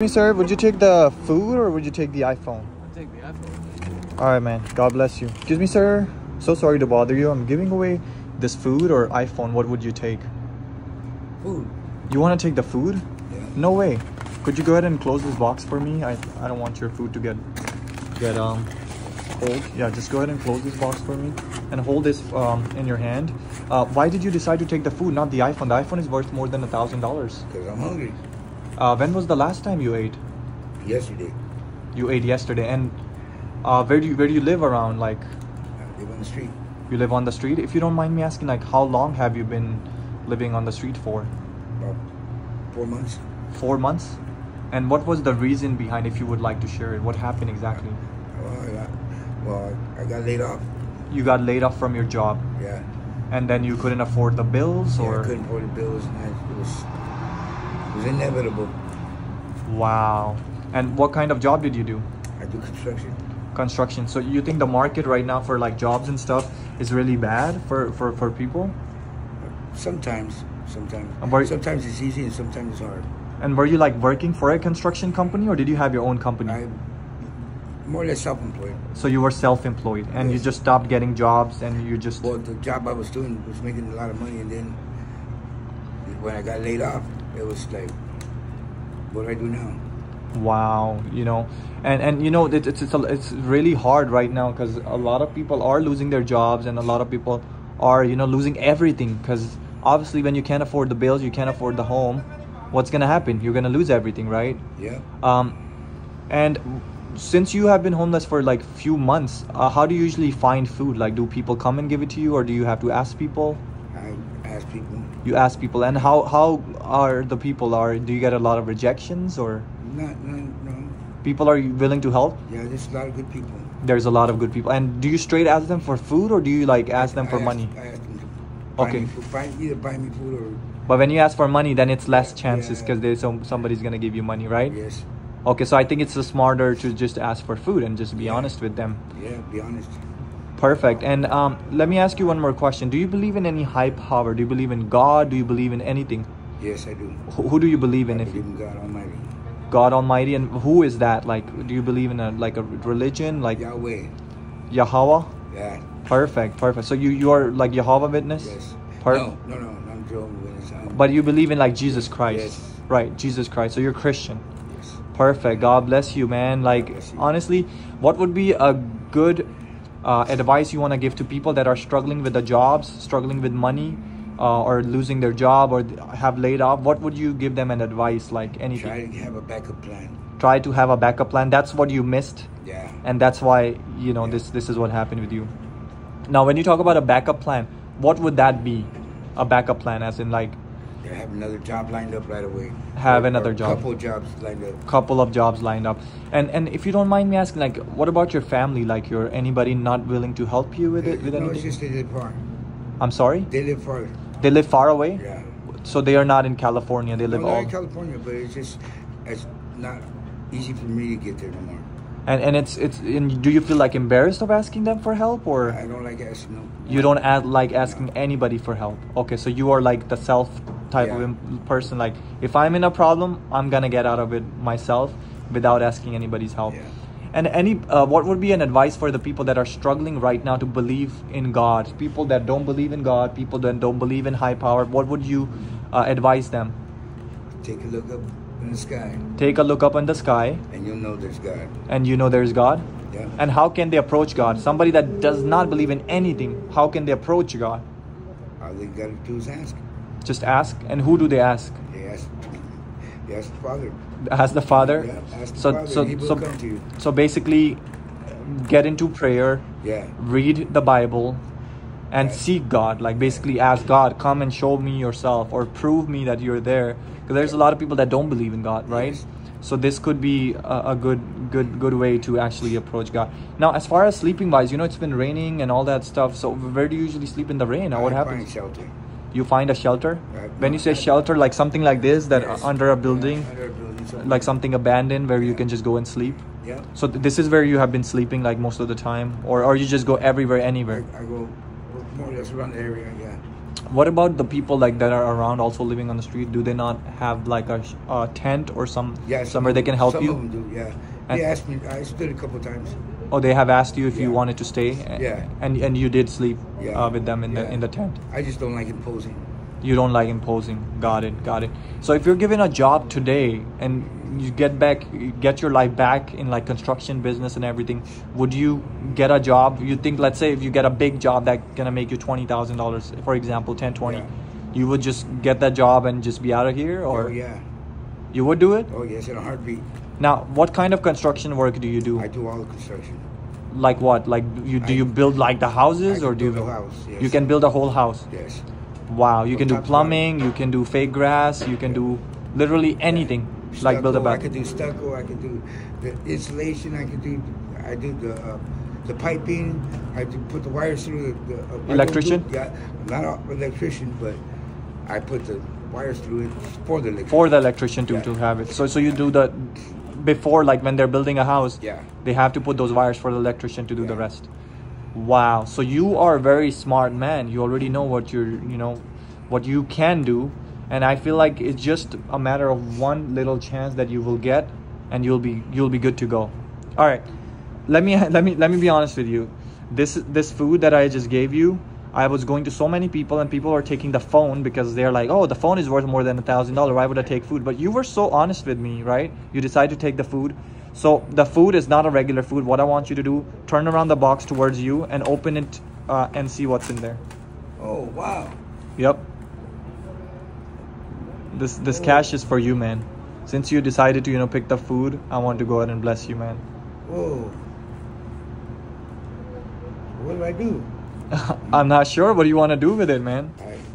Me, sir, would you take the food or would you take the iPhone? I'll take the iPhone. All right, man. God bless you. Excuse me, sir. So sorry to bother you. I'm giving away this food or iPhone. What would you take? Food. You want to take the food? Yeah. No way. Could you go ahead and close this box for me? I don't want your food to get cold. Yeah, just go ahead and close this box for me and hold this in your hand. Why did you decide to take the food, not the iPhone? The iPhone is worth more than $1,000. Because I'm hungry. When was the last time you ate? Yesterday. You ate yesterday. And where do you live around? Like, I live on the street. you live on the street? If you don't mind me asking, like, how long have you been living on the street for? About 4 months. 4 months? And what was the reason behind, if you would like to share it? What happened exactly? I got laid off. You got laid off from your job. Yeah. And then you couldn't afford the bills, Yeah, or? I couldn't afford the bills, and it was inevitable. Wow. And what kind of job did you do? I do construction. Construction. So you think the market right now for like jobs and stuff is really bad for people? Sometimes. Were- Sometimes it's easy and sometimes it's hard. And were you like working for a construction company, or did you have your own company? I'm more or less self-employed. So you were self-employed and you Yes. just stopped getting jobs and you just... Well, the job I was doing was making a lot of money, and then when I got laid off, it was like, what do I do now? Wow, you know, and you know, it's really hard right now because a lot of people are losing their jobs and a lot of people are, you know, losing everything, because obviously when you can't afford the bills, you can't afford the home, what's gonna happen? You're gonna lose everything, right? Yeah. And since you have been homeless for like few months, how do you usually find food? Like, do people come and give it to you, or do you have to ask people? I ask people. You ask people. And how are the people? Do you get a lot of rejections, or No. people are willing to help? Yeah, there's a lot of good people. There's a lot of good people. And do you straight ask them for food, or do you like ask them for money? I ask them to buy Okay. me food, either buy me food or... But when you ask for money, then it's less chances Yeah. because there's somebody's gonna give you money, right? Yes. Okay, so I think it's smarter to just ask for food and just be Yeah. honest with them. Yeah, be honest. Perfect. And let me ask you one more question. Do you believe in any high power? Do you believe in God? Do you believe in anything? Yes, I do. Who do you believe in? I If believe in God Almighty. God Almighty, and who is that? Like, do you believe in a religion like Yahweh. Yahweh? Yeah. Perfect. So you are like Jehovah Witness? Yes. Per- No, I'm Jehovah's Witness. But you believe in like Jesus Christ? Yes. Right, Jesus Christ. So you're Christian. Yes. Perfect. God bless you, man. Like, bless you. honestly, what would be a good advice you want to give to people that are struggling with the jobs, struggling with money, or losing their job, or have laid off? What would you give them an advice, like anything? Try to have a backup plan. Try to have a backup plan. That's what you missed, Yeah. and that's why, you know, Yeah. this is what happened with you. Now, when you talk about a backup plan, what would that be? A backup plan, as in like Yeah, have another job lined up right away. Have Or another a job. couple jobs lined up. couple of jobs lined up. And if you don't mind me asking, like, what about your family? Like, your anybody not willing to help you with it, with No, it's anything? just they live far. I'm sorry, They live far. they live far away. Yeah. So they are not in California. They live No, they're all. in California, but it's not easy for me to get there no more. And and do you feel like embarrassed of asking them for help, or I don't like asking them. you don't like asking anybody for help? Okay, so you are like the self type of Yeah. person. Like, if I'm in a problem, I'm gonna get out of it myself without asking anybody's help. Yeah. And what would be an advice for the people that are struggling right now to believe in God? People that don't believe in God, people that don't believe in high power. What would you advise them? Take a look up in the sky, Take a look up in the sky, and you'll know there's God. and you know there's God. Yeah. And how can they approach God? Somebody that does not believe in anything, how can they approach God? All they got to do is ask. Just ask. And who do they ask? They ask the Father. Ask the Father. Yeah, ask the So Father, so and He will so come to you. so basically, get into prayer, Yeah. read the Bible, and Right. seek God. Like, basically ask God, come and show me yourself, or prove me that you're there. Because there's a lot of people that don't believe in God, right? Yes. So this could be a good way to actually approach God. Now, as far as sleeping wise, you know, it's been raining and all that stuff. So where do you usually sleep in the rain? Or what I happens? find shelter. You find a shelter? Right. When you say shelter, like something like this, that Yes. under a building, Yeah, under a building, something. like something abandoned where you Yeah. can just go and sleep. Yeah. So this is where you have been sleeping like most of the time, or you just go everywhere, anywhere? I go more or less around the area. Yeah. What about the people like that are around also living on the street? Do they not have like a tent or Yeah, somewhere they can help some you? of them do, yeah. And- They asked me, I stood a couple times. Oh, they have asked you if you Yeah. wanted to stay. Yeah. And you did sleep Yeah. with them in Yeah. the tent. I just don't like imposing. You don't like imposing. Got it. So if you're given a job today and you get your life back in like construction business and everything, would you get a job? You think, let's say if you get a big job that's gonna make you $20,000, for example, 10, 20, Yeah. you would just get that job and just be out of here, or Oh, yeah. you would do it? Oh, yes, in a heartbeat. Now, what kind of construction work do you do? I do all the construction. Like what? Like do you build like the houses, I or can do you build a house, yes. You can build a whole house. Yes. Wow, you From can do top to plumbing, you can do fake grass, you can do literally anything. Like build a Stucco, I bath. could do stucco. I could do the insulation. I do the piping. I do put the wires through the I don't Electrician? Yeah, not an electrician, but I put the wires through it for the electrician. For the electrician to, Yeah. to have it. So you do the before, like when they're building a house, Yeah. they have to put those wires for the electrician to do the Yeah. rest. Wow. So you are a very smart man. You already know what what you can do, and I feel like it's just a matter of one little chance that you will get, and you'll be good to go. All right. Let me be honest with you. This food that I just gave you, I was going to so many people, and people are taking the phone because they're like, oh, the phone is worth more than $1,000. Why would I take food? But you were so honest with me, right? You decided to take the food. So the food is not a regular food. What I want you to do, turn around the box towards you and open it and see what's in there. Oh, wow. Yep. This cash is for you, man. Since you decided to pick the food, I want to go ahead and bless you, man. Whoa. What do I do? I'm not sure. What do you want to do with it, man? I